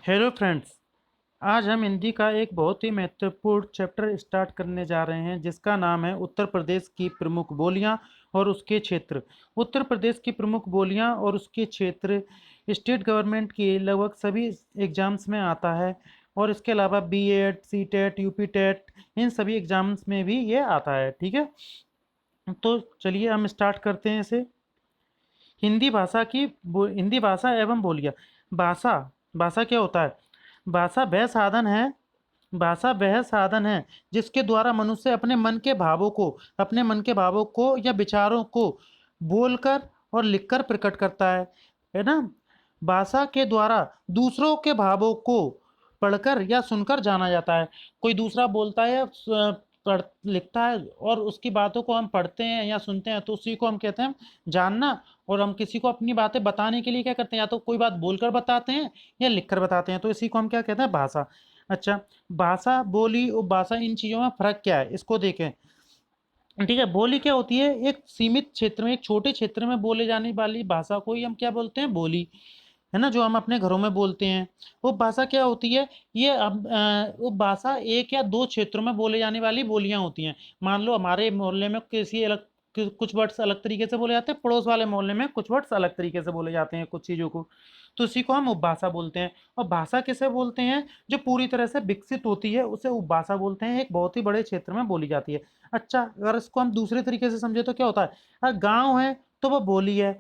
Hello friends. आज हम हिंदी का एक बहुत ही महत्वपूर्ण चैप्टर स्टार्ट करने जा रहे हैं जिसका नाम है उत्तर प्रदेश की प्रमुख बोलियां और उसके क्षेत्र। उत्तर प्रदेश की प्रमुख बोलियां और उसके क्षेत्र स्टेट गवर्नमेंट के लगभग सभी एग्जाम्स में आता है और इसके अलावा बीएड, सीटेट, यूपी टेट इन सभी एग्जाम्स में भी ये आता है। ठीक है, तो चलिए हम स्टार्ट करते हैं इसे। हिंदी भाषा एवं बोलियां। भाषा भाषा क्या होता है? भाषा वह साधन है भाषा वह साधन है जिसके द्वारा मनुष्य अपने मन के भावों को या विचारों को बोलकर और लिखकर प्रकट करता है ना। भाषा के द्वारा दूसरों के भावों को पढ़कर या सुनकर जाना जाता है। कोई दूसरा बोलता है या पढ़ लिखता है और उसकी बातों को हम पढ़ते हैं या सुनते हैं तो उसी को हम कहते हैं जानना। और हम किसी को अपनी बातें बताने के लिए क्या करते हैं, या तो कोई बात बोलकर बताते हैं या लिखकर बताते हैं, तो इसी को हम क्या कहते हैं, भाषा। अच्छा, भाषा, बोली और भाषा, इन चीज़ों में फर्क क्या है इसको देखें। ठीक है, बोली क्या होती है? एक सीमित क्षेत्र में, एक छोटे क्षेत्र में बोले जाने वाली भाषा को ही हम क्या बोलते हैं, बोली, है ना, जो हम अपने घरों में बोलते हैं। वो भाषा क्या होती है? ये अब वो भाषा एक या दो क्षेत्रों में बोले जाने वाली बोलियां होती हैं। मान लो हमारे मोहल्ले में कुछ वर्ड्स अलग तरीके से बोले जाते हैं, पड़ोस वाले मोहल्ले में कुछ वर्ड्स अलग तरीके से बोले जाते हैं कुछ चीज़ों को, तो इसी को हम उपभाषा बोलते हैं। और भाषा किसे बोलते हैं? जो पूरी तरह से विकसित होती है उसे उपभाषा बोलते हैं, एक बहुत ही बड़े क्षेत्र में बोली जाती है। अच्छा, अगर इसको हम दूसरे तरीके से समझे तो क्या होता है? अगर गाँव है तो वो बोली है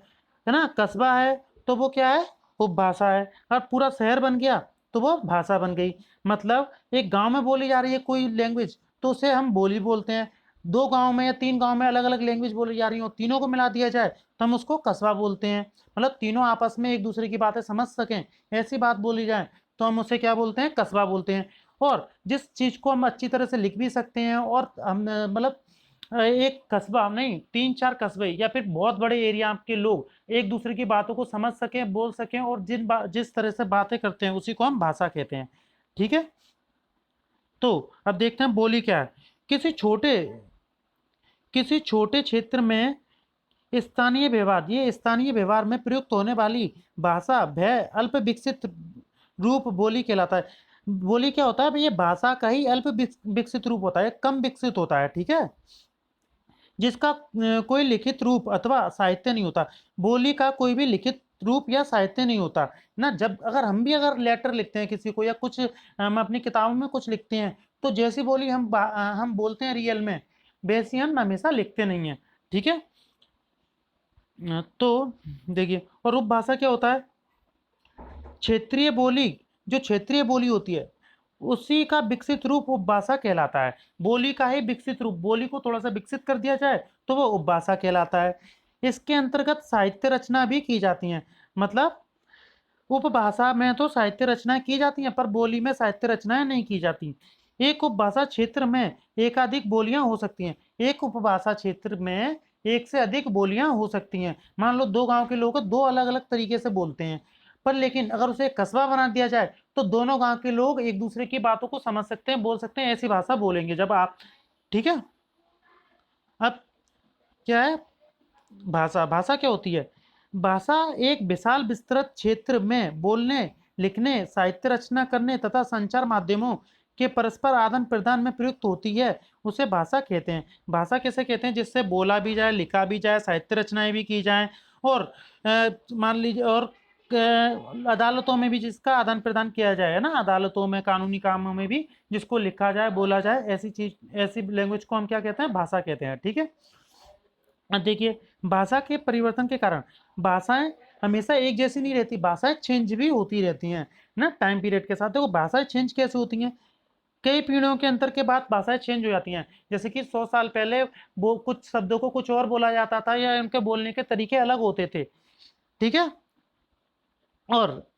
ना, कस्बा है तो वो क्या है, उपभाषा है। और पूरा शहर बन गया तो वो भाषा बन गई। मतलब एक गांव में बोली जा रही है कोई लैंग्वेज तो उसे हम बोली बोलते हैं। दो गांव में या तीन गांव में अलग अलग लैंग्वेज बोली जा रही हो, तीनों को मिला दिया जाए तो हम उसको कस्बा बोलते हैं। मतलब तीनों आपस में एक दूसरे की बातें समझ सकें ऐसी बात बोली जाए तो हम उसे क्या बोलते हैं, कस्बा बोलते हैं। और जिस चीज को हम अच्छी तरह से लिख भी सकते हैं और हम मतलब एक कस्बा नहीं, तीन चार कस्बे या फिर बहुत बड़े एरिया के लोग एक दूसरे की बातों को समझ सकें, बोल सकें और जिस तरह से बातें करते हैं उसी को हम भाषा कहते हैं। ठीक है, तो अब देखते हैं बोली क्या है। किसी छोटे किसी छोटे क्षेत्र में स्थानीय व्यवहार में प्रयुक्त होने वाली भाषा भय अल्प विकसित रूप बोली कहलाता है। बोली क्या होता है? ये भाषा का ही अल्प विकसित रूप होता है, कम विकसित होता है। ठीक है, जिसका कोई लिखित रूप अथवा साहित्य नहीं होता। बोली का कोई भी लिखित रूप या साहित्य नहीं होता ना। जब अगर लेटर लिखते हैं किसी को या कुछ हम अपनी किताबों में कुछ लिखते हैं तो जैसी बोली हम बोलते हैं रियल में, वैसी हम हमेशा लिखते नहीं हैं। ठीक है, तो देखिए, और उपभाषा क्या होता है? क्षेत्रीय बोली, जो क्षेत्रीय बोली होती है उसी का विकसित रूप उपभाषा कहलाता है। बोली का ही विकसित रूप, बोली को थोड़ा सा विकसित कर दिया जाए तो वो उपभाषा कहलाता है। इसके अंतर्गत साहित्य रचना भी की जाती है। मतलब उपभाषा में तो साहित्य रचनाएं की जाती हैं पर बोली में साहित्य रचनाएं नहीं की जाती। एक उपभाषा क्षेत्र में एकाधिक बोलियां हो सकती हैं। एक उपभाषा क्षेत्र में एक से अधिक बोलियां हो सकती हैं। मान लो दो गांव के लोग दो अलग अलग तरीके से बोलते हैं, पर लेकिन अगर उसे कस्बा बना दिया जाए तो दोनों गांव के लोग एक दूसरे की बातों को समझ सकते हैं, बोल सकते हैं, ऐसी भाषा बोलेंगे जब आप। ठीक है, अब क्या है भाषा? भाषा क्या होती है? भाषा एक विशाल विस्तृत क्षेत्र में बोलने, लिखने, साहित्य रचना करने तथा संचार माध्यमों के परस्पर आदान प्रदान में प्रयुक्त होती है, उसे भाषा कहते हैं। भाषा किसे कहते हैं? जिससे बोला भी जाए, लिखा भी जाए, साहित्य रचनाएं भी की जाएं और मान लीजिए और अदालतों में भी जिसका आदान प्रदान किया जाए, है ना, अदालतों में, कानूनी कामों में भी जिसको लिखा जाए, बोला जाए, ऐसी लैंग्वेज को हम क्या कहते हैं, भाषा कहते हैं। ठीक है, अब देखिए, भाषा के परिवर्तन के कारण भाषाएं हमेशा एक जैसी नहीं रहती, भाषाएं चेंज भी होती रहती हैं ना टाइम पीरियड के साथ। देखो भाषाएं चेंज कैसे होती हैं, कई पीढ़ियों के अंतर के बाद भाषाएं चेंज हो जाती हैं। जैसे कि 100 साल पहले वो कुछ शब्दों को कुछ और बोला जाता था या उनके बोलने के तरीके अलग होते थे। ठीक है, और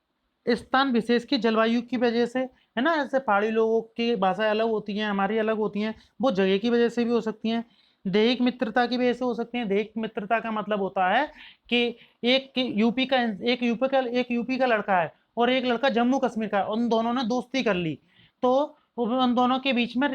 स्थान विशेष की जलवायु की वजह से, है ना, ऐसे पहाड़ी लोगों की भाषाएं अलग होती हैं, हमारी अलग होती हैं, वो जगह की वजह से भी हो सकती हैं। दैहिक मित्रता की वजह से हो सकती हैं। दैहिक मित्रता का मतलब होता है कि एक यूपी का लड़का है और एक लड़का जम्मू कश्मीर का है, उन दोनों ने दोस्ती कर ली तो उन दोनों के बीच में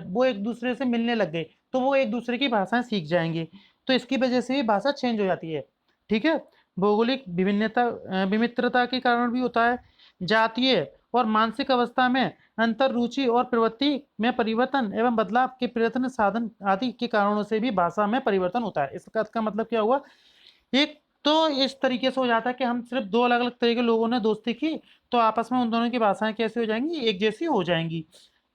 वो एक दूसरे से मिलने लग गए तो वो एक दूसरे की भाषाएं सीख जाएंगे, तो इसकी वजह से ये भाषा चेंज हो जाती है। ठीक है, भौगोलिक विमित्रता के कारण भी होता है, जातीय और मानसिक अवस्था में अंतर, रुचि और प्रवृत्ति में परिवर्तन एवं बदलाव के प्रयत्न साधन आदि के कारणों से भी भाषा में परिवर्तन होता है। इसका मतलब क्या हुआ, एक तो इस तरीके से हो जाता है कि हम सिर्फ दो अलग अलग तरह के लोगों ने दोस्ती की तो आपस में उन दोनों की भाषाएं कैसे हो जाएंगी, एक जैसी हो जाएंगी।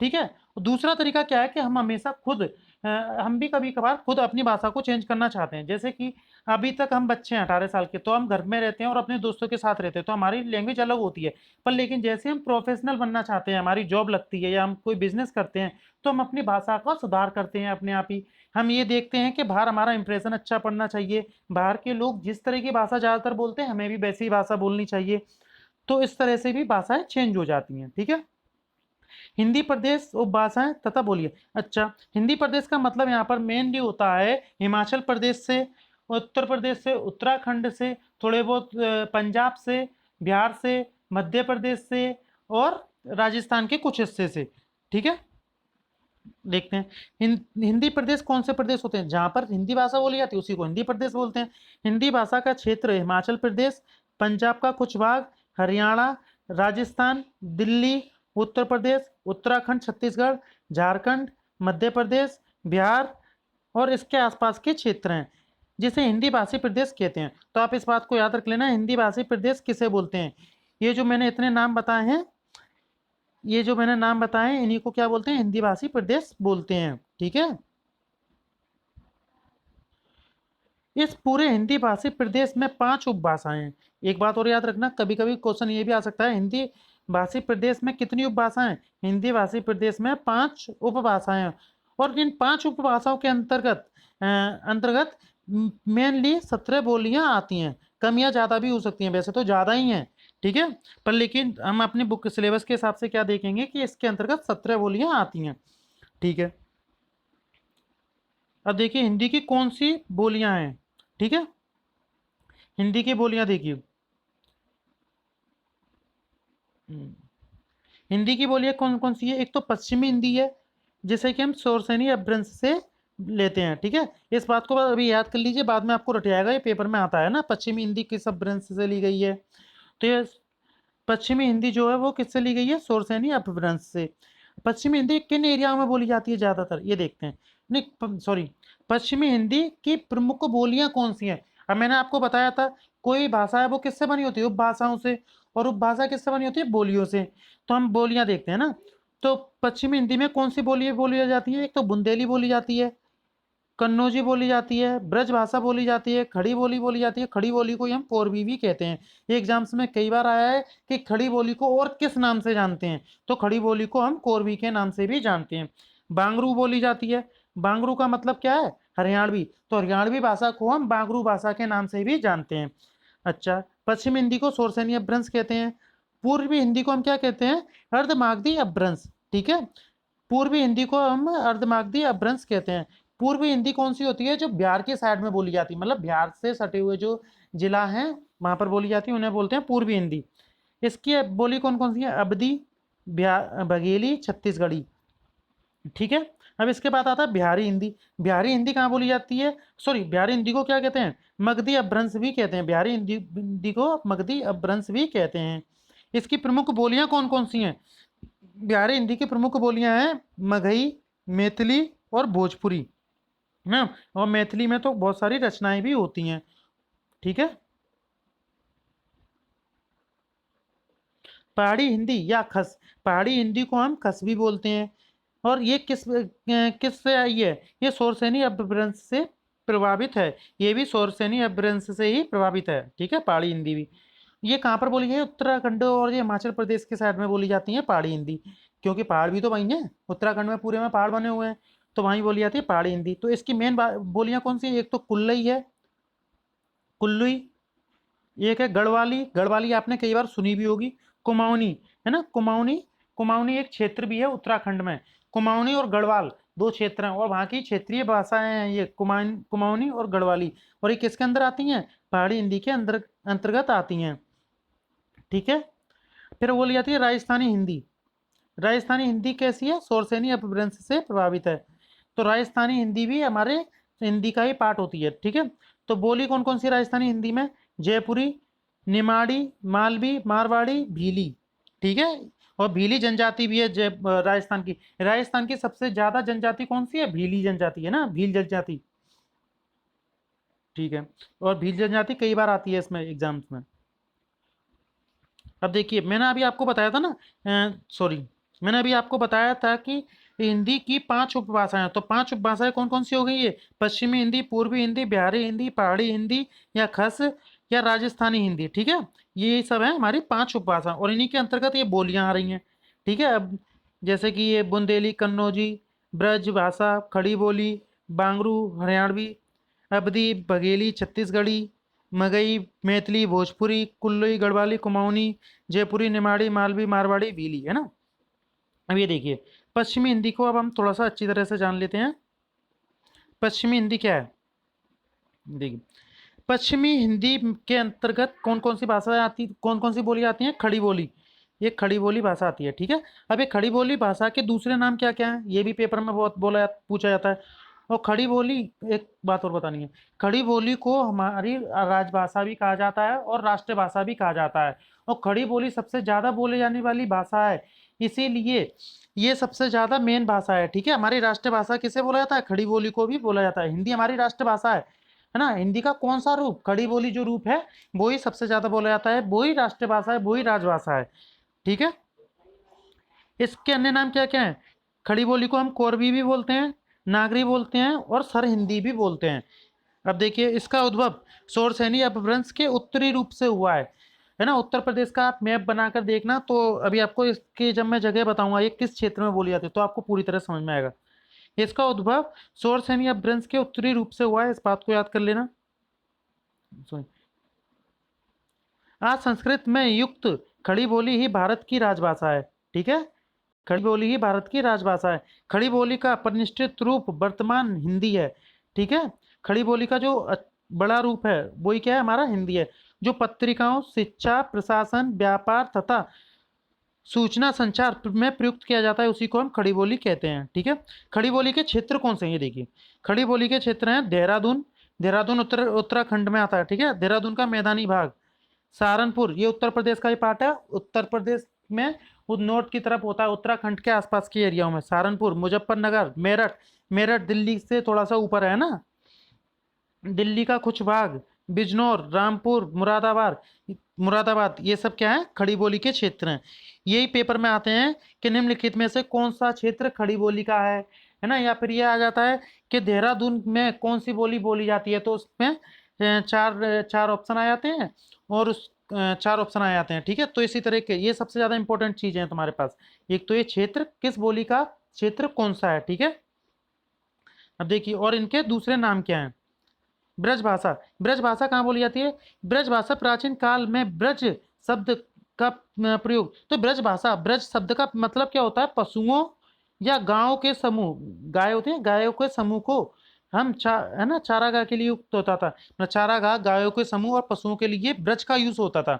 ठीक है। दूसरा तरीका क्या है कि हम हमेशा खुद हम भी कभी कभार खुद अपनी भाषा को चेंज करना चाहते हैं। जैसे कि अभी तक हम बच्चे हैं 18 साल के, तो हम घर में रहते हैं और अपने दोस्तों के साथ रहते हैं, तो हमारी लैंग्वेज अलग होती है। पर लेकिन जैसे हम प्रोफेशनल बनना चाहते हैं, हमारी जॉब लगती है या हम कोई बिजनेस करते हैं, तो हम अपनी भाषा का सुधार करते हैं अपने आप ही। हम ये देखते हैं कि बाहर हमारा इंप्रेशन अच्छा पड़ना चाहिए, बाहर के लोग जिस तरह की भाषा ज़्यादातर बोलते हैं हमें भी वैसी ही भाषा बोलनी चाहिए। तो इस तरह से भी भाषाएं चेंज हो जाती हैं। ठीक है। हिंदी प्रदेश उपभाषाएं तथा बोलिए। अच्छा, हिंदी प्रदेश का मतलब यहाँ पर मेनली होता है हिमाचल प्रदेश से, उत्तर प्रदेश से, उत्तराखंड से, थोड़े बहुत पंजाब से, बिहार से, मध्य प्रदेश से और राजस्थान के कुछ हिस्से से। ठीक है। देखते हैं हिंदी प्रदेश कौन से प्रदेश होते हैं, जहां पर हिंदी भाषा बोली जाती है उसी को हिंदी प्रदेश बोलते हैं। हिंदी भाषा का क्षेत्र हिमाचल प्रदेश, पंजाब का कुछ भाग, हरियाणा, राजस्थान, दिल्ली, उत्तर प्रदेश, उत्तराखंड, छत्तीसगढ़, झारखंड, मध्य प्रदेश, बिहार और इसके आसपास के क्षेत्र हैं जिसे हिंदी भाषी प्रदेश कहते हैं। तो आप इस बात को याद रख लेना, हिंदी भाषी प्रदेश किसे बोलते हैं। ये जो मैंने इतने नाम बताए हैं, ये जो मैंने नाम बताए हैं, इन्हीं को क्या बोलते हैं, हिंदी भाषी प्रदेश बोलते हैं। ठीक है। इस पूरे हिंदी भाषी प्रदेश में 5 उपभाषाएं हैं। एक बात और याद रखना, कभी कभी क्वेश्चन ये भी आ सकता है, हिंदी भाषी प्रदेश में कितनी उपभाषाएं। हिंदी भाषी प्रदेश में 5 उपभाषाएं हैं और इन 5 उपभाषाओं के अंतर्गत मेनली 17 बोलियां आती हैं। कम या ज्यादा भी हो सकती हैं, वैसे तो ज्यादा ही हैं। ठीक है। पर लेकिन हम अपने बुक सिलेबस के हिसाब से क्या देखेंगे कि इसके अंतर्गत 17 बोलियां आती हैं। ठीक है। अब देखिए हिंदी की कौन सी बोलियां हैं। ठीक है। हिंदी की बोलियां देखिए। हिंदी की बोलियां कौन कौन सी है, एक तो पश्चिमी हिंदी है जिसे कि हम शोरसेनी अपभ्रंश से लेते हैं। ठीक है। इस बात को अभी याद कर लीजिए, बाद में आपको रटियाएगा, ये पेपर में आता है ना, पश्चिमी हिंदी किस अपभ्रंश से ली गई है। तो ये पश्चिमी हिंदी जो है वो किससे ली गई है, शोरसेनी अपभ्रंश से। पश्चिमी हिंदी किन एरियाओं में बोली जाती है ज्यादातर, ये देखते हैं। नहीं सॉरी, पश्चिमी हिंदी की प्रमुख बोलियां कौन सी हैं। अब मैंने आपको बताया था कोई भाषा है वो किससे बनी होती है, उपभाषाओं से, और उपभाषा किससे बनी होती है, बोलियों से। तो हम बोलियां देखते हैं ना। तो पश्चिमी हिंदी में कौन सी बोली बोली जाती है, एक तो बुंदेली बोली जाती है, कन्नौजी बोली जाती है, ब्रज भाषा बोली जाती है, खड़ी बोली बोली जाती है। खड़ी बोली को ही हम कोरवी भी कहते हैं। एग्जाम्स में कई बार आया है कि खड़ी बोली को और किस नाम से जानते हैं, तो खड़ी बोली को हम कोरवी के नाम से भी जानते हैं। बांगरू बोली जाती है, बांगरू का मतलब क्या है, हरियाणवी, तो हरियाणवी भाषा को हम बांगरू भाषा के नाम से भी जानते हैं। अच्छा, पश्चिम हिंदी को शोरसेनी अपभ्रंश कहते हैं। पूर्वी हिंदी को हम क्या कहते हैं, अर्धमागधी अपभ्रंश। ठीक है। पूर्वी हिंदी को हम अर्धमागधी अपभ्रंश कहते हैं। पूर्वी हिंदी कौन सी होती है, जो बिहार के साइड में बोली जाती है, मतलब बिहार से सटे हुए जो जिला हैं वहां पर बोली जाती है, उन्हें बोलते हैं पूर्वी हिंदी। इसकी बोली कौन कौन सी है, अवधी, बघेली, छत्तीसगढ़ी। ठीक है। अब इसके बाद आता है बिहारी हिंदी। बिहारी हिंदी कहाँ बोली जाती है, सॉरी, बिहारी हिंदी को क्या कहते हैं, मगधी अपभ्रंश भी कहते हैं। बिहारी हिंदी को मगधी अपभ्रंश भी कहते हैं। इसकी प्रमुख बोलियां कौन कौन सी हैं, बिहारी हिंदी की प्रमुख बोलियां हैं मगही, मैथिली और भोजपुरी ना। और मैथिली में तो बहुत सारी रचनाएं भी होती हैं। ठीक है। पहाड़ी हिंदी या खस, पहाड़ी हिंदी को हम खस भी बोलते हैं। और ये किस से आई है, ये शोरसेनी अपभ्रंश से प्रभावित है। ये भी शोरसेनी अपभ्रंश से ही प्रभावित है। ठीक है। पहाड़ी हिंदी भी ये कहाँ पर बोली है, उत्तराखंड और ये हिमाचल प्रदेश के साइड में बोली जाती है पहाड़ी हिंदी, क्योंकि पहाड़ भी तो वहीं है, उत्तराखंड में पूरे में पहाड़ बने हुए हैं, तो वहीं बोली जाती है पहाड़ी हिंदी। तो इसकी मेन बोलियां कौन सी है, एक तो कुल्लई है, कुल्लुई, एक है गढ़वाली, गढ़वाली आपने कई बार सुनी भी होगी, कुमाऊनी है ना, कुमाऊनी, कुमाऊनी एक क्षेत्र भी है उत्तराखंड में। कुमाऊनी और गढ़वाल दो क्षेत्र हैं और वहाँ की क्षेत्रीय भाषाएं हैं ये कुमाऊनी और गढ़वाली, और ये किसके अंदर आती हैं, पहाड़ी हिंदी के अंतर्गत आती हैं। ठीक है। फिर बोली जाती है राजस्थानी हिंदी। राजस्थानी हिंदी कैसी है, शोरसेनी अपभ्रंश से प्रभावित है। तो राजस्थानी हिंदी भी हमारे हिंदी का ही पार्ट होती है। ठीक है। तो बोली कौन कौन सी राजस्थानी हिंदी में, जयपुरी, निमाड़ी, मालवी, मारवाड़ी, भीली। ठीक है, और भीली जनजाति भी है जय राजस्थान की। राजस्थान की सबसे ज्यादा जनजाति कौन सी है? भीली जनजाति है ना, भील जनजाति। ठीक है, और भील जनजाति कई बार आती है इसमें एग्जाम्स में। अब देखिए, मैंने अभी आपको बताया था ना, सॉरी, मैंने अभी आपको बताया था कि हिंदी की 5 उपभाषाएं हैं। तो 5 उपभाषाएं कौन कौन सी हो गई? ये पश्चिमी हिंदी, पूर्वी हिंदी, बिहारी हिंदी, पहाड़ी हिंदी, या खस, या राजस्थानी हिंदी। ठीक है, ये सब है हमारी 5 उपभाषा, और इन्हीं के अंतर्गत ये बोलियां आ रही हैं। ठीक है, अब जैसे कि ये बुंदेली, कन्नौजी, ब्रज भाषा, खड़ी बोली, बांगरू हरियाणवी, अवधी बघेली छत्तीसगढ़ी, मगही मैथिली भोजपुरी, कुल्लई गढ़वाली कुमाऊनी, जयपुरी निमाड़ी मालवी मारवाड़ी भीली, है ना। अब ये देखिए, पश्चिमी हिंदी को अब हम थोड़ा सा अच्छी तरह से जान लेते हैं। पश्चिमी हिंदी क्या है? देखिए, पश्चिमी हिंदी के अंतर्गत कौन कौन सी भाषाएं आती, कौन कौन सी बोली आती हैं? खड़ी बोली, ये खड़ी बोली भाषा आती है। ठीक है, अब ये खड़ी बोली भाषा के दूसरे नाम क्या क्या है? ये भी पेपर में बहुत पूछा जाता है। और खड़ी बोली, एक बात और बतानी है, खड़ी बोली को हमारी राजभाषा भी कहा जाता है और राष्ट्रभाषा भी कहा जाता है। और खड़ी बोली सबसे ज्यादा बोले जाने वाली भाषा है, इसीलिए ये सबसे ज्यादा मेन भाषा है। ठीक है, हमारी राष्ट्रभाषा किसे बोला जाता है? खड़ी बोली को भी बोला जाता है। हिंदी हमारी राष्ट्रभाषा है ना। हिंदी का कौन सा रूप? खड़ी बोली जो रूप है, वो ही सबसे ज्यादा बोला जाता है, वो ही राष्ट्रभाषा है, वो ही राजभाषा है। ठीक है, इसके अन्य नाम क्या क्या है? खड़ी बोली को हम कोरवी भी बोलते हैं, नागरी बोलते हैं, और सर हिंदी भी बोलते हैं। अब देखिए, इसका उद्भव शोरसेनी अपभ्रंश के उत्तरी रूप से हुआ है ना। उत्तर प्रदेश का आप मैप बनाकर देखना, तो अभी आपको इसकी जब मैं जगह बताऊंगा ये किस क्षेत्र में बोली जाती है, तो आपको पूरी तरह समझ में आएगा। इसका उद्भव शोरसेनी अपभ्रंश के उत्तरी रूप से हुआ है, इस बात को याद कर लेना। आज संस्कृत में युक्त खड़ी बोली ही भारत की राजभाषा है। ठीक है, खड़ी बोली ही भारत की राजभाषा है। खड़ी बोली का परिनिष्ठित रूप वर्तमान हिंदी है। ठीक है, खड़ी बोली का जो बड़ा रूप है वही क्या है? हमारा हिंदी है। जो पत्रिकाओं, शिक्षा, प्रशासन, व्यापार तथा सूचना संचार में प्रयुक्त किया जाता है, उसी को हम खड़ी बोली कहते हैं। ठीक है, खड़ी बोली के क्षेत्र कौन से हैं? ये देखिए, खड़ी बोली के क्षेत्र हैं देहरादून, देहरादून उत्तराखंड में आता है। ठीक है, देहरादून का मैदानी भाग, सहारनपुर, ये उत्तर प्रदेश का ही पार्ट है, उत्तर प्रदेश में नॉर्थ की तरफ होता है, उत्तराखंड के आसपास के एरियाओं में। सहारनपुर, मुजफ्फरनगर, मेरठ, मेरठ दिल्ली से थोड़ा सा ऊपर है ना, दिल्ली का कुछ भाग, बिजनौर, रामपुर, मुरादाबाद, मुरादाबाद, ये सब क्या है? खड़ी बोली के क्षेत्र हैं। यही पेपर में आते हैं कि निम्नलिखित में से कौन सा क्षेत्र खड़ी बोली का है ना। या फिर ये आ जाता है कि देहरादून में कौन सी बोली बोली जाती है, तो उसमें चार चार ऑप्शन आ जाते हैं, और उस 4 ऑप्शन आ जाते हैं। ठीक है, तो इसी तरह के ये सबसे ज्यादा इंपॉर्टेंट चीजें हैं तुम्हारे पास। एक तो ये क्षेत्र, किस बोली का क्षेत्र कौन सा है। ठीक है, अब देखिए, और इनके दूसरे नाम क्या है? ब्रज भाषा, ब्रज भाषा कहाँ बोली जाती है? ब्रज भाषा प्राचीन काल में ब्रज शब्द का प्रयोग, तो ब्रज भाषा, ब्रज शब्द का मतलब क्या होता है? पशुओं या गायों के समूह, गाय होते हैं, गायों के समूह को हम है ना, चारागाह के लिए युक्त होता था, मतलब चारागाह, गायों के समूह और पशुओं के लिए ब्रज का यूज होता था।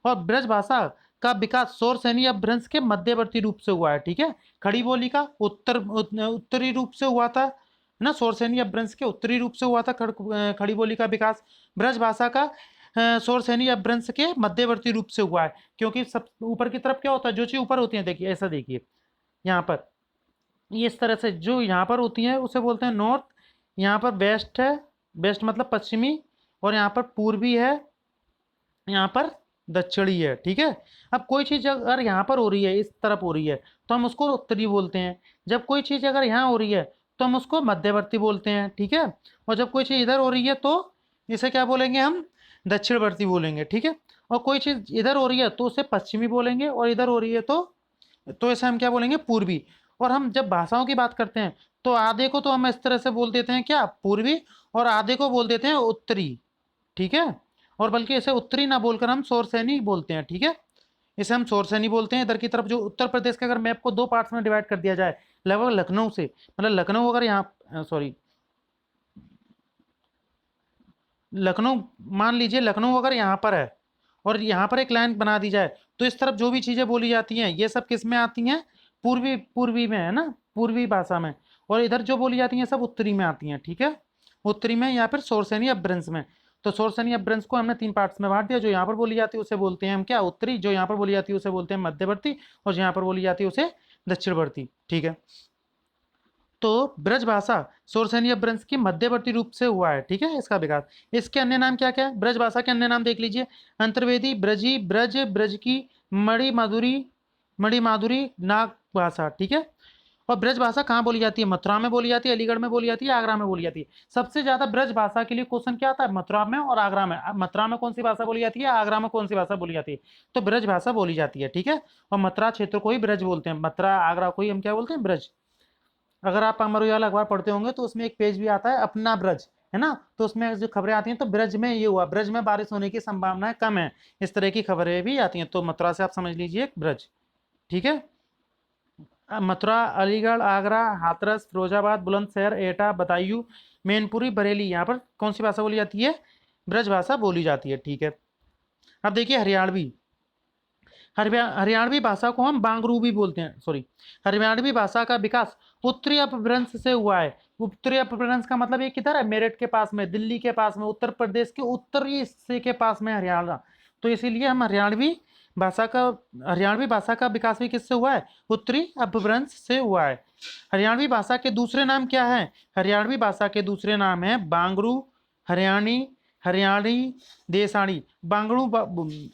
और ब्रज भाषा का विकास शौरसेनी अपभ्रंश के मध्यवर्ती रूप से हुआ है। ठीक है, खड़ी बोली का उत्तरी रूप से हुआ था, है ना, शौरसेनी अपभ्रंश के उत्तरी रूप से हुआ था खड़ी बोली का विकास। ब्रज भाषा का शौरसेनी अपभ्रंश के मध्यवर्ती रूप से हुआ है, क्योंकि सब ऊपर की तरफ क्या होता है? जो चीज ऊपर होती है, देखिए ऐसा, देखिए यहाँ पर, ये इस तरह से जो यहाँ पर होती है उसे बोलते हैं नॉर्थ, यहाँ पर वेस्ट है, वेस्ट मतलब पश्चिमी, और यहाँ पर पूर्वी है, यहाँ पर दक्षिणी है। ठीक है, अब कोई चीज अगर यहाँ पर हो रही है, इस तरफ हो रही है, तो हम उसको उत्तरी बोलते हैं। जब कोई चीज अगर यहाँ हो रही है, तो हम उसको मध्यवर्ती बोलते हैं। ठीक है, और जब कोई चीज इधर हो रही है, तो इसे क्या बोलेंगे? हम दक्षिणवर्ती बोलेंगे। ठीक है, और कोई चीज इधर हो रही है तो उसे पश्चिमी बोलेंगे, और इधर हो रही है तो इसे हम क्या बोलेंगे? पूर्वी। और हम जब भाषाओं की बात करते हैं, तो आधे को तो हम इस तरह से बोल देते हैं क्या? पूर्वी, और आधे को बोल देते हैं उत्तरी। ठीक है, और बल्कि इसे उत्तरी ना बोलकर हम शौरसेनी बोलते हैं। ठीक है, इसे हम शौरसेनी बोलते हैं। इधर की तरफ जो उत्तर प्रदेश के अगर मैप को 2 पार्ट्स में डिवाइड कर दिया जाए, लगभग लखनऊ से, मतलब लखनऊ अगर यहाँ, सॉरी, लखनऊ, मान लीजिए लखनऊ अगर यहाँ पर है, और यहाँ पर एक लाइन बना दी जाए, तो इस तरफ जो भी चीजें बोली जाती हैं, ये सब किस में आती हैं? पूर्वी, पूर्वी में, है ना, पूर्वी भाषा में। और इधर जो बोली जाती हैं सब उत्तरी में आती हैं। ठीक है, उत्तरी में या फिर शौरसेनी अपभ्रंश में। तो शोरसेनी अपभ्रंश को हमने 3 पार्ट्स में बांट दिया। जो यहाँ पर बोली जाती है उसे बोलते हैं हम क्या, उत्तरी। जो यहाँ पर बोली जाती है उसे बोलते हैं मध्यवर्ती, और जो यहाँ पर बोली जाती है उसे दक्षिणवर्ती। ठीक है, तो ब्रज भाषा शोरसेनी अपभ्रंश की मध्यवर्ती रूप से हुआ है। ठीक है, इसका विकास। इसके अन्य नाम क्या क्या है, ब्रज भाषा के अन्य नाम देख लीजिए। अंतर्वेदी, ब्रजी, ब्रज, ब्रज की, मणि माधुरी, मणि माधुरी, नाग भाषा। ठीक है, और ब्रज भाषा कहाँ बोली जाती है, मथुरा में बोली जाती है, अलीगढ़ में बोली जाती है, आगरा में बोली जाती है। सबसे ज्यादा ब्रज भाषा के लिए क्वेश्चन क्या आता है, मथुरा में और आगरा में। मथुरा में कौन सी भाषा बोली जाती है, आगरा में कौन सी भाषा बोली जाती है, तो ब्रज भाषा बोली जाती है। ठीक है, और मथुरा क्षेत्र को ही ब्रज बोलते हैं, मथुरा आगरा को ही हम क्या बोलते हैं, ब्रज। अगर आप अमर उजाला अखबार पढ़ते होंगे तो उसमें एक पेज भी आता है अपना ब्रज, है ना, तो उसमें जो खबरें आती हैं तो ब्रज में ये हुआ, ब्रज में बारिश होने की संभावना कम है, इस तरह की खबरें भी आती हैं। तो मथुरा से आप समझ लीजिए ब्रज। ठीक है, मथुरा, अलीगढ़, आगरा, हाथरस, फिरोजाबाद, बुलंदशहर, एटा, बदायूं, मैनपुरी, बरेली, यहाँ पर कौन सी भाषा बोली जाती है, ब्रज भाषा बोली जाती है। ठीक है, अब देखिए हरियाणवी। हरियाणवी भाषा को हम बांगरू भी बोलते हैं, सॉरी। हरियाणवी भाषा का विकास उत्तरी अपभ्रंश से हुआ है। उत्तरी अपभ्रंश का मतलब ये किधर है, मेरठ के पास में, दिल्ली के पास में, उत्तर प्रदेश के उत्तरी हिस्से के पास में हरियाणा। तो इसीलिए हम हरियाणवी भाषा का विकास भी किससे हुआ है, उत्तरी अपभ्रंश से हुआ है। हरियाणवी भाषा के दूसरे नाम क्या है, हरियाणवी भाषा के दूसरे नाम है बांगरू, हरियाणी, हरियाणी, देसाणी। बांगड़ू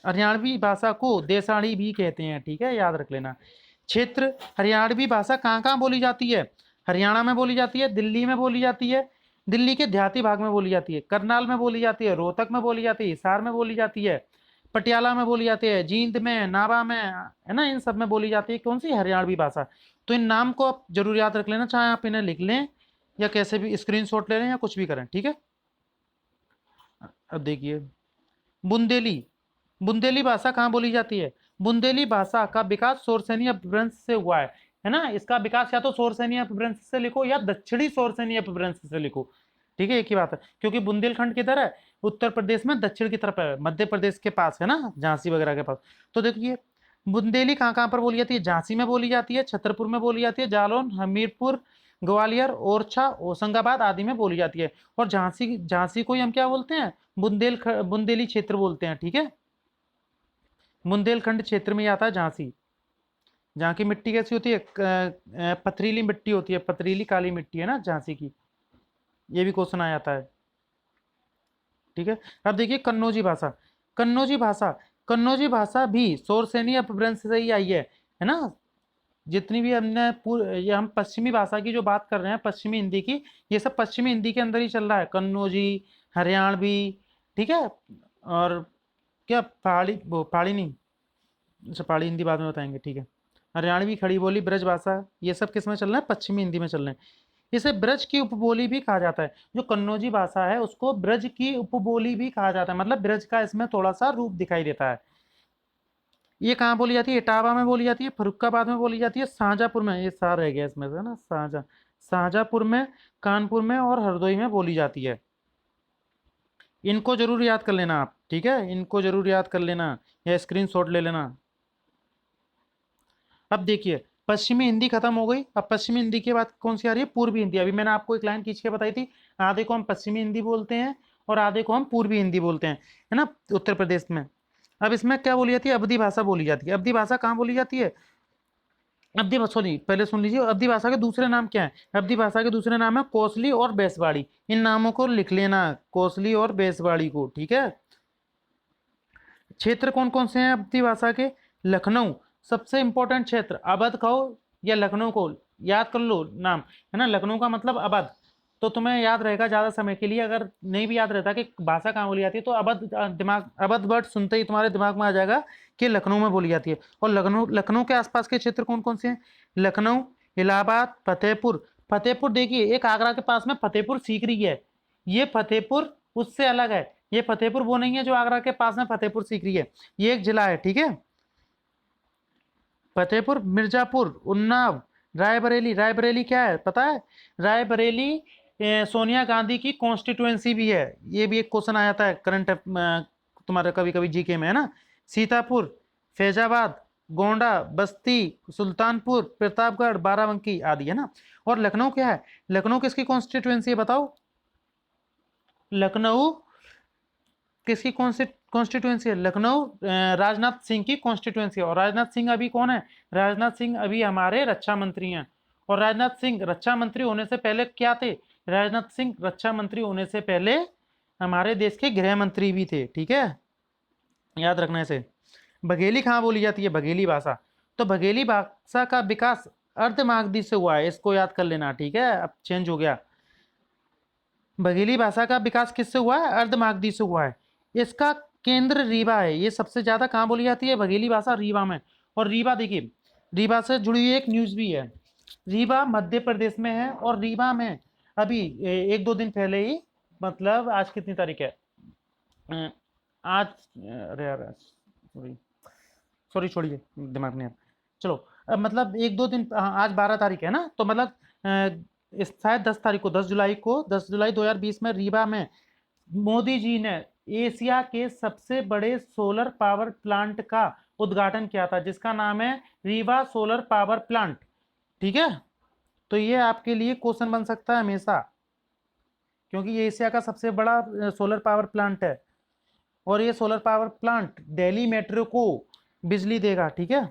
हरियाणवी भाषा को देसाणी भी कहते हैं। ठीक है, याद रख लेना। क्षेत्र, हरियाणवी भाषा कहाँ कहाँ बोली जाती है, हरियाणा में बोली जाती है, दिल्ली में बोली जाती है, दिल्ली के देहाती भाग में बोली जाती है, करनाल में बोली जाती है, रोहतक में बोली जाती है, हिसार में बोली जाती है, पटियाला में बोली जाती है, जींद में, नाभा में, है ना, इन सब में बोली जाती है कौन सी, हरियाणवी भाषा। तो इन नाम को आप जरूर याद रख लेना, चाहे आप इन्हें लिख लें या कैसे भी स्क्रीनशॉट ले लें या कुछ भी करें। ठीक है, अब देखिए बुंदेली। बुंदेली भाषा कहाँ बोली जाती है, बुंदेली भाषा का विकास शोरसेनी अपभ्रंश से हुआ है ना। इसका विकास या तो शोरसेनी अपभ्रंश से लिखो या दक्षिणी शोरसेनी अपभ्रंश से लिखो। ठीक है, एक ही बात है, क्योंकि बुंदेलखंड किधर है, उत्तर प्रदेश में दक्षिण की तरफ है, मध्य प्रदेश के पास है ना, झांसी वगैरह के पास। तो देखिए बुंदेली कहाँ कहाँ पर बोली जाती है, झांसी में बोली जाती है, छतरपुर में बोली जाती है, जालौन, हमीरपुर, ग्वालियर, ओरछा, होशंगाबाद आदि में बोली जाती है। और झांसी, झांसी को ही हम क्या बोलते हैं, बुंदेली क्षेत्र बोलते हैं। ठीक है, बुंदेलखंड क्षेत्र में आता है झांसी। जहाँ की मिट्टी कैसी होती है, पथरीली मिट्टी होती है, पथरीली काली मिट्टी है ना झांसी की, ये भी क्वेश्चन आ जाता है। ठीक है, अब देखिए कन्नौजी भाषा। कन्नौजी भाषा, कन्नौजी भाषा भी शोरसेनी अपभ्रंश से ही आई है ना। जितनी भी हमने ये हम पश्चिमी भाषा की जो बात कर रहे हैं, पश्चिमी हिंदी की, ये सब पश्चिमी हिंदी के अंदर ही चल रहा है, कन्नौजी, हरियाणवी। ठीक है, और क्या पहाड़ी, वो पहाड़ी नहीं, अच्छा पहाड़ी हिंदी बाद में बताएंगे। ठीक है, हरियाणवी, खड़ी बोली, ब्रज भाषा, ये सब किस में चल रहे हैं, पश्चिमी हिंदी में चल रहे हैं। इसे ब्रज की उपबोली भी कहा जाता है। जो कन्नौजी भाषा है उसको ब्रज की उपबोली भी कहा जाता है, मतलब ब्रज का इसमें थोड़ा सा रूप दिखाई देता है। ये कहाँ बोली जाती है, इटावा में बोली जाती है, फरुखाबाद में बोली जाती है, शाहजहाँपुर में, ये सार रह गया इसमें से ना, शाहजहाँपुर में, कानपुर में और हरदोई में बोली जाती है। इनको जरूर याद कर लेना आप। ठीक है, इनको जरूर याद कर लेना या स्क्रीनशॉट ले लेना। अब देखिए पश्चिमी हिंदी खत्म हो गई, अब पश्चिमी हिंदी के बाद कौन सी आ रही है, पूर्वी हिंदी। अभी मैंने आपको एक लाइन खींच के बताई थी, आधे को हम पश्चिमी हिंदी बोलते हैं और आधे को हम पूर्वी हिंदी बोलते हैं, है ना, उत्तर प्रदेश में। अब इसमें क्या बोली जाती है, अवधी भाषा बोली जाती है। अवधी भाषा कहाँ बोली जाती है, अवधी भाषा नहीं, पहले सुन लीजिए, अवधी भाषा के दूसरे नाम क्या है, अवधी भाषा के दूसरे नाम है कोसली और बेसवाड़ी। इन नामों को लिख लेना, कोसली और बेसवाड़ी को। ठीक है, क्षेत्र कौन कौन से हैं अवधी भाषा के, लखनऊ सबसे इंपॉर्टेंट क्षेत्र, अवध कहो या लखनऊ को याद कर लो नाम, है ना, लखनऊ का मतलब अवध, तो तुम्हें याद रहेगा ज्यादा समय के लिए। अगर नहीं भी याद रहता कि भाषा कहाँ बोली जाती है तो अवध, दिमाग, अवध वर्ड सुनते ही तुम्हारे दिमाग में आ जाएगा कि लखनऊ में बोली जाती है। और लखनऊ, लखनऊ के आसपास के क्षेत्र कौन कौन से हैं, लखनऊ, इलाहाबाद, फतेहपुर। फतेहपुर देखिए, एक आगरा के पास में फतेहपुर सीकरी है, ये फतेहपुर उससे अलग है, ये फतेहपुर वो नहीं है जो आगरा के पास में फतेहपुर सीकरी है, ये एक जिला है। ठीक है, फतेहपुर, मिर्जापुर, उन्नाव, रायबरेली। रायबरेली क्या है पता है, रायबरेली सोनिया गांधी की कॉन्स्टिट्यूएंसी भी है, ये भी एक क्वेश्चन आ जाता है करंट तुम्हारे कभी कभी जीके में, है ना। सीतापुर, फैजाबाद, गोंडा, बस्ती, सुल्तानपुर, प्रतापगढ़, बाराबंकी आदि, है ना। और लखनऊ क्या है, लखनऊ किसकी कॉन्स्टिट्यूएंसी है बताओ, लखनऊ किसकी कॉन्स्टिट्यूएंसी है? लखनऊ राजनाथ सिंह की कॉन्स्टिट्यूएंसी है। और राजनाथ सिंह अभी कौन है? राजनाथ सिंह अभी हमारे रक्षा मंत्री हैं। और राजनाथ सिंह रक्षा मंत्री होने से पहले क्या थे? राजनाथ सिंह रक्षा मंत्री होने से पहले हमारे देश के गृह मंत्री भी थे। ठीक है, याद रखना इसे। बघेली कहाँ बोली जाती है? बघेली भाषा। तो बघेली भाषा का विकास अर्धमागधी से हुआ है, इसको याद कर लेना। ठीक है, अब चेंज हो गया। बघेली भाषा का विकास किससे हुआ है? अर्धमागधी से हुआ है। इसका केंद्र रीवा है। ये सबसे ज्यादा कहाँ बोली जाती है? बघेली भाषा रीवा में। और रीवा देखिए, रीवा से जुड़ी हुई एक न्यूज भी है। रीवा मध्य प्रदेश में है। और रीवा में अभी एक दो दिन पहले ही, मतलब आज कितनी तारीख है? आज, अरे यार सॉरी सॉरी, छोड़िए, दिमाग नहीं आ रहा। चलो, अब मतलब एक दो दिन, आज 12 तारीख है ना, तो मतलब शायद 10 तारीख को, 10 जुलाई को, 10 जुलाई 2020 में रीवा में मोदी जी ने एशिया के सबसे बड़े सोलर पावर प्लांट का उद्घाटन किया था, जिसका नाम है रीवा सोलर पावर प्लांट। ठीक है, तो ये आपके लिए क्वेश्चन बन सकता है हमेशा, क्योंकि ये एशिया का सबसे बड़ा सोलर पावर प्लांट है। और ये solar power plant Delhi metro को बिजली देगा। ठीक है,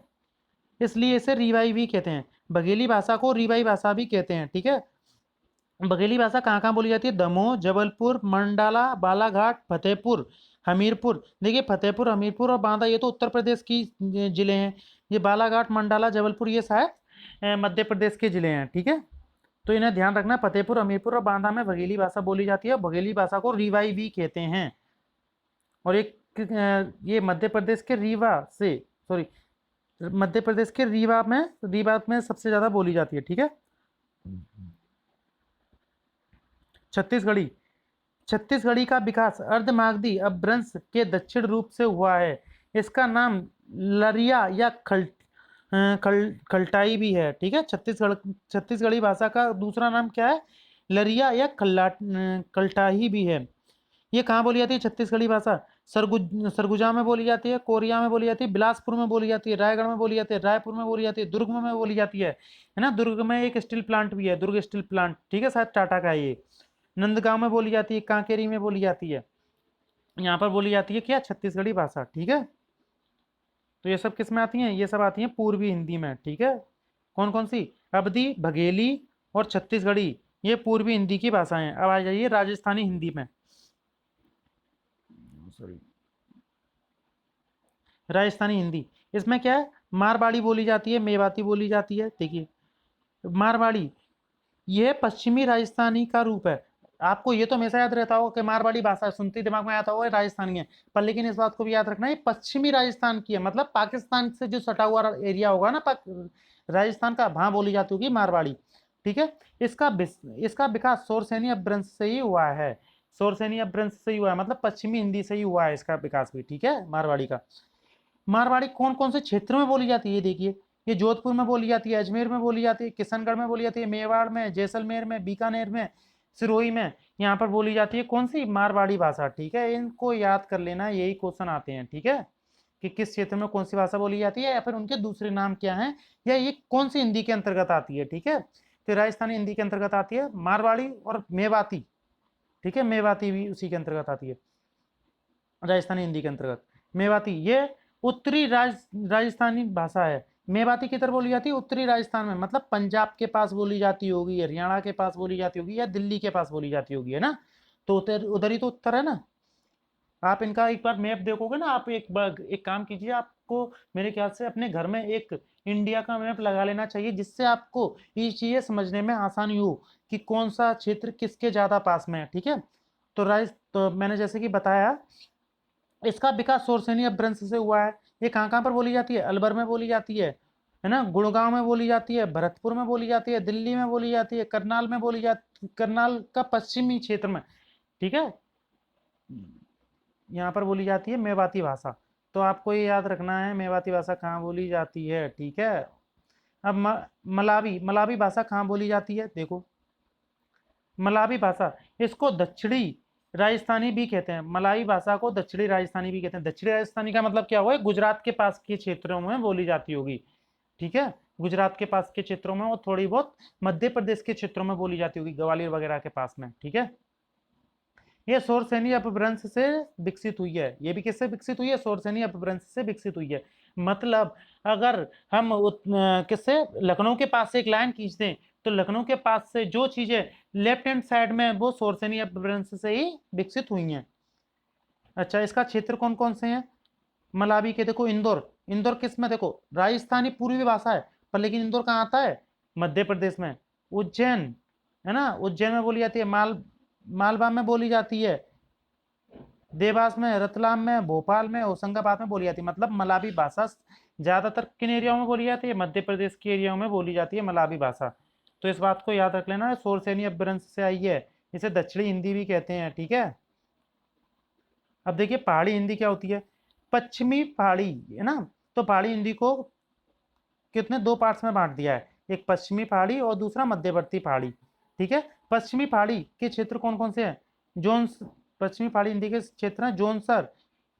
इसलिए इसे रीवाई भी कहते हैं। बघेली भाषा को रीवाई भाषा भी कहते हैं। ठीक है, बघेली भाषा कहाँ कहाँ बोली जाती है? दमोह, जबलपुर, मंडाला, बालाघाट, फतेहपुर, हमीरपुर। देखिए, फतेहपुर, हमीरपुर और बांदा ये तो उत्तर प्रदेश की जिले हैं। ये बालाघाट, मंडाला, जबलपुर ये शायद मध्य प्रदेश के जिले हैं। ठीक है, तो इन्हें ध्यान रखना, फतेहपुर, हमीरपुर और बांदा में बघेली भाषा बोली जाती है। बघेली भाषा को रीवाई भी कहते हैं। और एक ये मध्य प्रदेश के रीवा से, सॉरी, मध्य प्रदेश के रीवा में सबसे ज्यादा बोली जाती है। ठीक है, छत्तीसगढ़ी। छत्तीसगढ़ी का विकास अर्धमागधी अपभ्रंश के दक्षिण रूप से हुआ है। इसका नाम लरिया या खलटाई भी है। ठीक है, छत्तीसगढ़ी भाषा का दूसरा नाम क्या है? लरिया या कलटाही भी है। ये कहाँ बोली जाती है छत्तीसगढ़ी भाषा? सरगुजा में बोली जाती है, कोरिया में बोली जाती है, बिलासपुर में बोली जाती है, रायगढ़ में बोली जाती है, रायपुर में बोली जाती है, दुर्ग में बोली जाती है ना। दुर्ग में एक स्टील प्लांट भी है, दुर्ग स्टील प्लांट। ठीक है, शायद टाटा का है ये। नंदगांव में बोली जाती है, कांकेरी में बोली जाती है। यहाँ पर बोली जाती है क्या? छत्तीसगढ़ी भाषा। ठीक है, तो ये सब किस में आती हैं? ये सब आती हैं पूर्वी हिंदी में। ठीक है, कौन कौन सी? अवधी, बघेली और छत्तीसगढ़ी, ये पूर्वी हिंदी की भाषाएं। अब आ जाइए राजस्थानी हिंदी में। सॉरी, राजस्थानी हिंदी, इसमें क्या है? मारवाड़ी बोली जाती है, मेवाती बोली जाती है। देखिए, मारवाड़ी ये पश्चिमी राजस्थानी का रूप है। आपको ये तो हमेशा याद रहता होगा कि मारवाड़ी भाषा सुनते ही दिमाग में आता होगा राजस्थानी है, पर लेकिन इस बात को भी याद रखना है पश्चिमी राजस्थान की है, मतलब पाकिस्तान से जो सटा हुआ एरिया होगा ना राजस्थान का, वहां बोली जाती होगी मारवाड़ी। ठीक है, इसका विकास शौरसेनी अपभ्रंश से ही हुआ है। शौरसेनी अपभ्रंश से ही हुआ है, मतलब पश्चिमी हिंदी से ही हुआ है इसका विकास भी। ठीक है, मारवाड़ी का। मारवाड़ी कौन कौन से क्षेत्र में बोली जाती है? देखिए, ये जोधपुर में बोली जाती है, अजमेर में बोली जाती है, किशनगढ़ में बोली जाती है, मेवाड़ में, जैसलमेर में, बीकानेर में, सिरोही में। यहाँ पर बोली जाती है कौन सी? मारवाड़ी भाषा। ठीक है, इनको याद कर लेना, यही क्वेश्चन आते हैं। ठीक है, कि किस क्षेत्र में कौन सी भाषा बोली जाती है, या फिर उनके दूसरे नाम क्या हैं, या ये कौन सी हिंदी के अंतर्गत आती है। ठीक है, तो राजस्थानी हिंदी के अंतर्गत आती है मारवाड़ी और मेवाती। ठीक है, मेवाती भी उसी के अंतर्गत आती है, राजस्थानी हिंदी के अंतर्गत। मेवाती ये उत्तरी राजस्थानी भाषा है। मेवाती किधर बोली जाती है? उत्तरी राजस्थान में, मतलब पंजाब के पास बोली जाती होगी, हरियाणा के पास बोली जाती होगी, या दिल्ली के पास बोली जाती होगी, है ना। तो उधर ही तो उत्तर है ना। आप इनका एक बार मैप देखोगे ना, आप एक काम कीजिए, आपको मेरे ख्याल से अपने घर में एक इंडिया का मैप लगा लेना चाहिए, जिससे आपको ये चीजें समझने में आसानी हो कि कौन सा क्षेत्र किसके ज्यादा पास में है। ठीक है, तो मैंने जैसे कि बताया, इसका विकास शौरसेनी अपभ्रंश से हुआ है। ये कहाँ कहाँ पर बोली जाती है? अलवर में बोली जाती है ना, गुड़गांव में बोली जाती है, भरतपुर में बोली जाती है, दिल्ली में बोली जाती है, करनाल में बोली जाती, करनाल का पश्चिमी क्षेत्र में। ठीक है, यहाँ पर बोली जाती है मेवाती भाषा। तो आपको ये याद रखना है मेवाती भाषा कहाँ बोली जाती है। ठीक है, अब मलावी मलावी भाषा कहाँ बोली जाती है? देखो, मलावी भाषा, इसको दक्षिणी राजस्थानी भी कहते हैं। मलाई भाषा को दक्षिणी राजस्थानी भी कहते हैं। दक्षिणी राजस्थानी का मतलब क्या हुआ? गुजरात के पास के क्षेत्रों में बोली जाती होगी। ठीक है, गुजरात के पास के क्षेत्रों में, और थोड़ी बहुत मध्य प्रदेश के क्षेत्रों में बोली जाती होगी, ग्वालियर वगैरह के पास में। ठीक है, ये शोरसेनी अपभ्रंश से विकसित हुई है। ये भी किससे विकसित हुई है? शोरसेनी अपभ्रंश से विकसित हुई है। मतलब अगर हम किससे, लखनऊ के पास से एक लाइन खींच दें तो लखनऊ के पास से जो चीजें लेफ्ट हैंड साइड में वो शोरसेनी अपभ्रंश से ही विकसित हुई हैं। अच्छा, इसका क्षेत्र कौन कौन से हैं? मलावी के देखो, इंदौर, इंदौर किस में, देखो राजस्थानी पूर्वी भाषा है, पर लेकिन इंदौर कहाँ आता है? मध्य प्रदेश में। उज्जैन है ना, उज्जैन में बोली जाती है। मालवा में बोली जाती है, देवास में, रतलाम में, भोपाल में, होशंगाबाद में बोली जाती है। मतलब मलावी भाषा ज्यादातर किन एरियाओं में बोली जाती है? मध्य प्रदेश के एरियाओं में बोली जाती है मलावी भाषा। तो इस बात को याद रख लेना, शोरसेनी अपभ्रंश से आई है। इसे दक्षिणी हिंदी भी कहते हैं, ठीक है। अब देखिए पहाड़ी हिंदी क्या होती है। पश्चिमी पहाड़ी है ना, तो पहाड़ी हिंदी को कितने दो पार्ट्स में बांट दिया है, एक पश्चिमी पहाड़ी और दूसरा मध्यवर्ती पहाड़ी, ठीक है। पश्चिमी पहाड़ी के क्षेत्र कौन कौन से हैं? जोन्स, पश्चिमी पहाड़ी हिंदी के क्षेत्र हैं जोनसर,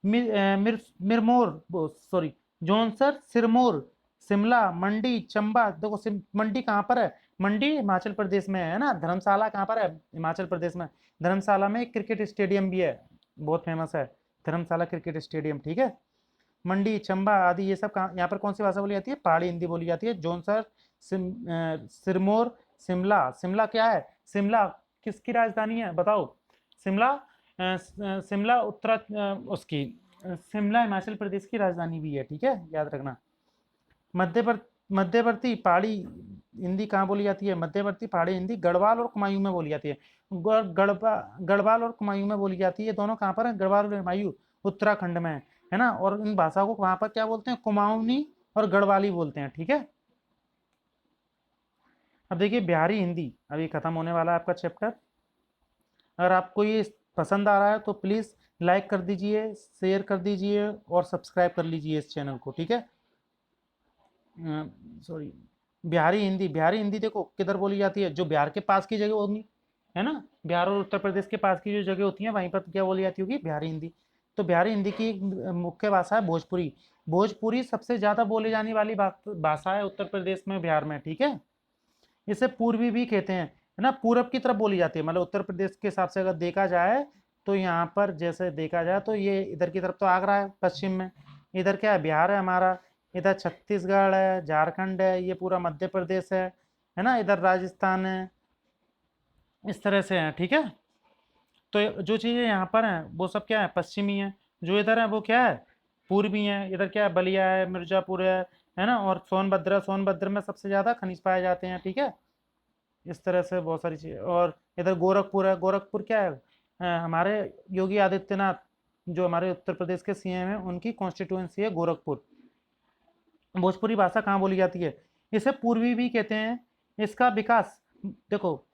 मिरमोर, सॉरी, जोनसर, सिरमौर, शिमला, मंडी, चंबा। देखो मंडी कहाँ पर है? मंडी हिमाचल प्रदेश में है ना। धर्मशाला कहाँ पर है? हिमाचल प्रदेश में। धर्मशाला में एक क्रिकेट स्टेडियम भी है, बहुत फेमस है, धर्मशाला क्रिकेट स्टेडियम, ठीक है। मंडी, चंबा आदि ये सब कहाँ, यहाँ पर कौन सी भाषा बोली जाती है? पहाड़ी हिंदी बोली जाती है। जोनसर, सिरमौर, शिमला। शिमला क्या है? शिमला किसकी राजधानी है बताओ? शिमला शिमला उसकी शिमला हिमाचल प्रदेश की राजधानी भी है, ठीक है, याद रखना। मध्यवर्ती पहाड़ी हिंदी कहाँ बोली जाती है? मध्यवर्ती पहाड़ी हिंदी गढ़वाल और कुमायूं में बोली जाती है। गढ़वाल और कुमायूं में बोली जाती है। दोनों कहाँ पर है? गढ़वाल और कुमायूं उत्तराखंड में है ना। और इन भाषा को वहां पर क्या बोलते हैं? कुमाऊनी और गढ़वाली बोलते हैं, ठीक है। अब देखिए बिहारी हिंदी, अभी खत्म होने वाला है आपका चैप्टर। अगर आपको ये पसंद आ रहा है तो प्लीज़ लाइक कर दीजिए, शेयर कर दीजिए और सब्सक्राइब कर लीजिए इस चैनल को, ठीक है। सॉरी, बिहारी हिंदी, बिहारी हिंदी देखो किधर बोली जाती है? जो बिहार के पास की जगह होगी है ना, बिहार और उत्तर प्रदेश के पास की जो जगह होती है वहीं पर क्या बोली जाती होगी? बिहारी हिंदी। तो बिहारी हिंदी की एक मुख्य भाषा है भोजपुरी। भोजपुरी सबसे ज़्यादा बोली जाने वाली भाषा है उत्तर प्रदेश में, बिहार में, ठीक है। इसे पूर्वी भी कहते हैं, है ना, पूरब की तरफ बोली जाती है। मतलब उत्तर प्रदेश के हिसाब से अगर देखा जाए तो यहाँ पर जैसे देखा जाए तो ये इधर की तरफ तो आगरा है पश्चिम में, इधर क्या है? बिहार है हमारा, इधर छत्तीसगढ़ है, झारखंड है, ये पूरा मध्य प्रदेश है ना, इधर राजस्थान है, इस तरह से है, ठीक है। तो जो चीज़ें यहाँ पर हैं वो सब क्या है? पश्चिमी है। जो इधर है वो क्या है? पूर्वी है। इधर क्या है? बलिया है, मिर्जापुर है ना, और सोनभद्र, सोनभद्र में सबसे ज़्यादा खनिज पाए जाते हैं, ठीक है। इस तरह से बहुत सारी चीज़ें। और इधर गोरखपुर है। गोरखपुर क्या है? हमारे योगी आदित्यनाथ, जो हमारे उत्तर प्रदेश के सीएम हैं, उनकी कॉन्स्टिट्यूएंसी है गोरखपुर। भोजपुरी भाषा कहाँ बोली जाती है? इसे पूर्वी भी कहते हैं। इसका विकास देखो,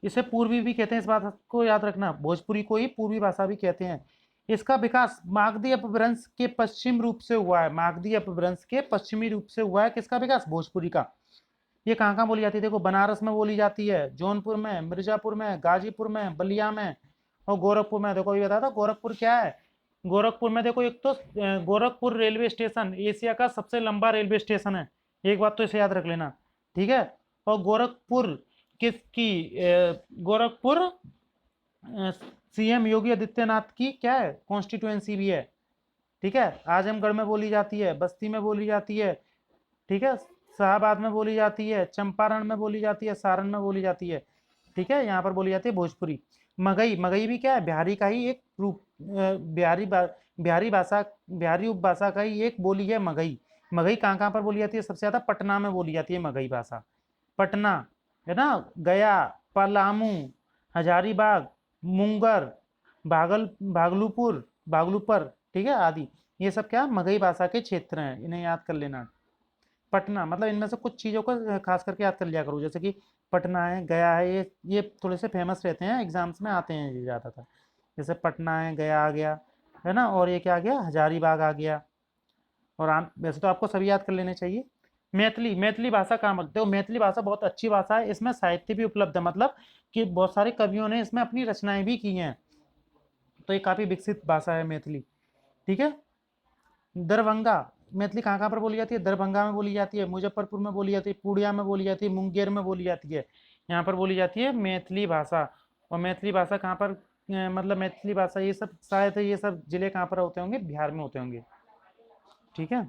इसे पूर्वी भी कहते हैं, इस बात को याद रखना, भोजपुरी को ही पूर्वी भाषा भी कहते हैं। इसका विकास मागधी अपभ्रंश के पश्चिम रूप से हुआ है। मागधी अपभ्रंश के पश्चिमी रूप से हुआ है किसका विकास? भोजपुरी का। ये कहाँ कहाँ बोली जाती है? देखो बनारस में बोली जाती है, जौनपुर में, मिर्जापुर में, गाजीपुर में, बलिया में और गोरखपुर में। देखो ये बताया था गोरखपुर क्या है। गोरखपुर में देखो, एक तो गोरखपुर रेलवे स्टेशन एशिया का सबसे लंबा रेलवे स्टेशन है, एक बात तो इसे याद रख लेना, ठीक है। और गोरखपुर किसकी गोरखपुर सीएम योगी आदित्यनाथ की क्या है? कॉन्स्टिट्यूएंसी भी है, ठीक है। आजमगढ़ में बोली जाती है, बस्ती में बोली जाती है, ठीक है, शाहबाद में बोली जाती है, चंपारण में बोली जाती है, सारण में बोली जाती है, ठीक है। यहाँ पर बोली जाती है भोजपुरी। मगही, मगही भी क्या है? बिहारी का ही एक रूप, बिहारी उपभाषा का ही एक बोली है मगही। मगही कहाँ कहाँ पर बोली जाती है? सबसे ज़्यादा पटना में बोली जाती है मगही भाषा। पटना है ना, गया, पलामू, हजारीबाग, मुंगर, भागलपुर, ठीक है, आदि। ये सब क्या मगही भाषा के क्षेत्र हैं, इन्हें याद कर लेना। पटना मतलब इनमें से कुछ चीज़ों को खास करके याद कर लिया करो, जैसे कि पटना है, गया है, ये थोड़े से फेमस रहते हैं, एग्जाम्स में आते हैं ये ज़्यादातर। जैसे पटना है, गया आ गया, है ना, और ये क्या आ गया? हजारीबाग आ गया। और वैसे तो आपको सभी याद कर लेने चाहिए। मैथिली, मैथिली भाषा कहाँ बोलते हो? मैथिली भाषा बहुत अच्छी भाषा है, इसमें साहित्य भी उपलब्ध है, मतलब कि बहुत सारे कवियों ने इसमें अपनी रचनाएं भी की हैं। तो ये काफ़ी विकसित भाषा है मैथिली, ठीक है। दरभंगा, मैथिली कहाँ कहाँ पर बोली जाती है? दरभंगा में बोली जाती है, मुजफ्फरपुर में बोली जाती है, पूर्णिया में बोली जाती है, मुंगेर में बोली जाती है। यहाँ पर बोली जाती है मैथिली भाषा। और मैथिली भाषा कहाँ पर मतलब मैथिली भाषा ये सब शायद ये सब जिले कहाँ पर होते होंगे, बिहार में होते होंगे। ठीक है,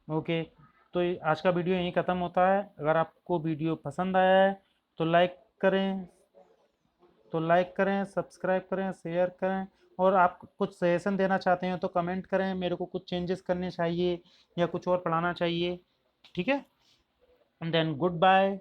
ओके। तो आज का वीडियो यहीं ख़त्म होता है। अगर आपको वीडियो पसंद आया है तो लाइक करें, सब्सक्राइब करें, शेयर करें। और आप कुछ सजेशन देना चाहते हैं तो कमेंट करें, मेरे को कुछ चेंजेस करने चाहिए या कुछ और पढ़ाना चाहिए। ठीक है, एंड देन गुड बाय।